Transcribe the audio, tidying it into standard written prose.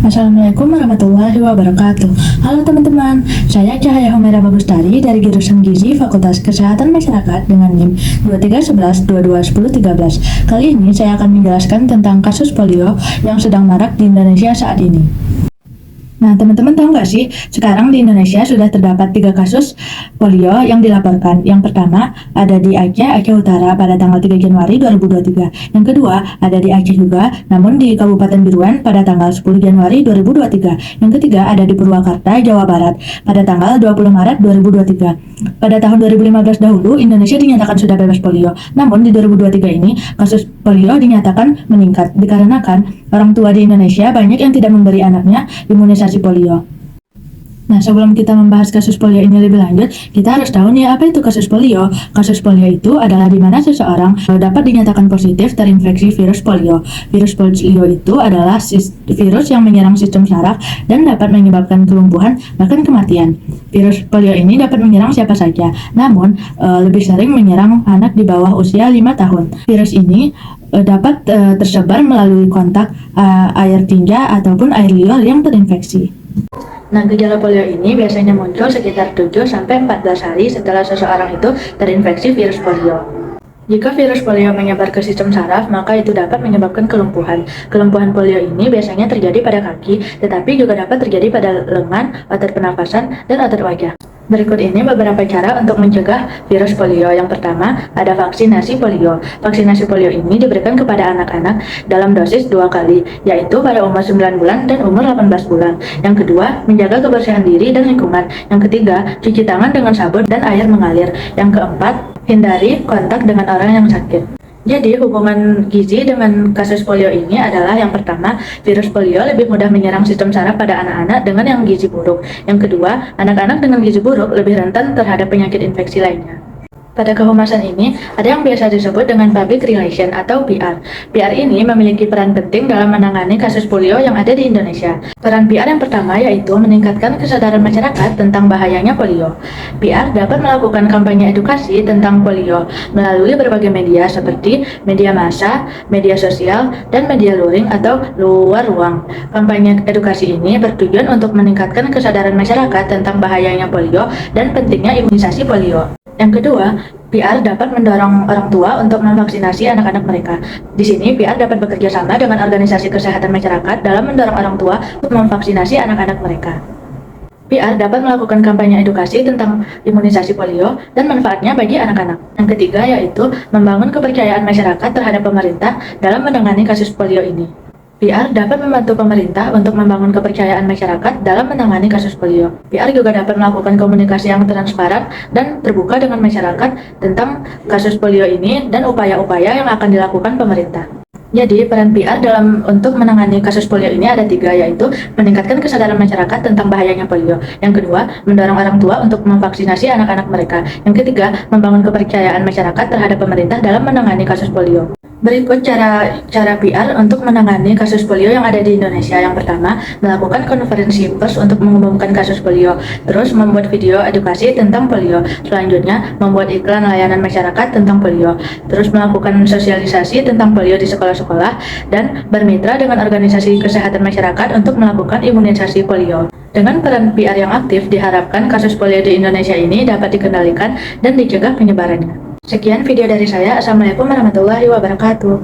Assalamualaikum warahmatullahi wabarakatuh. Halo teman-teman, saya Cahaya Humaira Bagustari dari jurusan Gizi Fakultas Kesehatan Masyarakat dengan NIM 2311221013. Kali ini saya akan menjelaskan tentang kasus polio yang sedang marak di Indonesia saat ini. Nah, teman-teman tahu nggak sih, sekarang di Indonesia sudah terdapat 3 kasus polio yang dilaporkan. Yang pertama ada di Aceh Utara pada tanggal 3 Januari 2023. Yang kedua ada di Aceh juga, namun di Kabupaten Biruan pada tanggal 10 Januari 2023. Yang ketiga ada di Purwakarta, Jawa Barat pada tanggal 20 Maret 2023. Pada tahun 2015 dahulu, Indonesia dinyatakan sudah bebas polio. Namun di 2023 ini, kasus polio dinyatakan meningkat dikarenakan orang tua di Indonesia banyak yang tidak memberi anaknya imunisasi polio. Nah, sebelum kita membahas kasus polio ini lebih lanjut, kita harus tahu nih apa itu kasus polio. Kasus polio itu adalah di mana seseorang dapat dinyatakan positif terinfeksi virus polio. Virus polio itu adalah virus yang menyerang sistem saraf dan dapat menyebabkan kelumpuhan bahkan kematian. Virus polio ini dapat menyerang siapa saja, namun lebih sering menyerang anak di bawah usia 5 tahun. Virus ini dapat tersebar melalui kontak air tinja ataupun air liur yang terinfeksi. Nah, gejala polio ini biasanya muncul sekitar 7-14 hari setelah seseorang itu terinfeksi virus polio. Jika virus polio menyebar ke sistem saraf, maka itu dapat menyebabkan kelumpuhan. Kelumpuhan polio ini biasanya terjadi pada kaki, tetapi juga dapat terjadi pada lengan, otot pernafasan, dan otot wajah. Berikut ini beberapa cara untuk mencegah virus polio. Yang pertama, ada vaksinasi polio. Vaksinasi polio ini diberikan kepada anak-anak dalam dosis 2 kali, yaitu pada umur 9 bulan dan umur 18 bulan. Yang kedua, menjaga kebersihan diri dan lingkungan. Yang ketiga, cuci tangan dengan sabun dan air mengalir. Yang keempat, hindari kontak dengan orang yang sakit. Jadi, hubungan gizi dengan kasus polio ini adalah yang pertama, virus polio lebih mudah menyerang sistem saraf pada anak-anak dengan yang gizi buruk. Yang kedua, anak-anak dengan gizi buruk lebih rentan terhadap penyakit infeksi lainnya. Pada kehumasan ini, ada yang biasa disebut dengan public relation atau PR. PR ini memiliki peran penting dalam menangani kasus polio yang ada di Indonesia. Peran PR yang pertama yaitu meningkatkan kesadaran masyarakat tentang bahayanya polio. PR dapat melakukan kampanye edukasi tentang polio melalui berbagai media seperti media massa, media sosial, dan media luring atau luar ruang. Kampanye edukasi ini bertujuan untuk meningkatkan kesadaran masyarakat tentang bahayanya polio dan pentingnya imunisasi polio. Yang kedua, PR dapat mendorong orang tua untuk memvaksinasi anak-anak mereka. Di sini, PR dapat bekerja sama dengan organisasi kesehatan masyarakat dalam mendorong orang tua untuk memvaksinasi anak-anak mereka. PR dapat melakukan kampanye edukasi tentang imunisasi polio dan manfaatnya bagi anak-anak. Yang ketiga yaitu membangun kepercayaan masyarakat terhadap pemerintah dalam menangani kasus polio ini. PR dapat membantu pemerintah untuk membangun kepercayaan masyarakat dalam menangani kasus polio. PR juga dapat melakukan komunikasi yang transparan dan terbuka dengan masyarakat tentang kasus polio ini dan upaya-upaya yang akan dilakukan pemerintah. Jadi, peran PR untuk menangani kasus polio ini ada 3, yaitu meningkatkan kesadaran masyarakat tentang bahayanya polio. Yang kedua, mendorong orang tua untuk memvaksinasi anak-anak mereka. Yang ketiga, membangun kepercayaan masyarakat terhadap pemerintah dalam menangani kasus polio. Berikut cara PR untuk menangani kasus polio yang ada di Indonesia. Yang pertama, melakukan konferensi pers untuk mengumumkan kasus polio. Terus, membuat video edukasi tentang polio. Selanjutnya, membuat iklan layanan masyarakat tentang polio. Terus, melakukan sosialisasi tentang polio di sekolah-sekolah. Dan bermitra dengan organisasi kesehatan masyarakat untuk melakukan imunisasi polio. Dengan peran PR yang aktif, diharapkan kasus polio di Indonesia ini dapat dikendalikan dan dicegah penyebarannya. Sekian video dari saya. Assalamualaikum warahmatullahi wabarakatuh.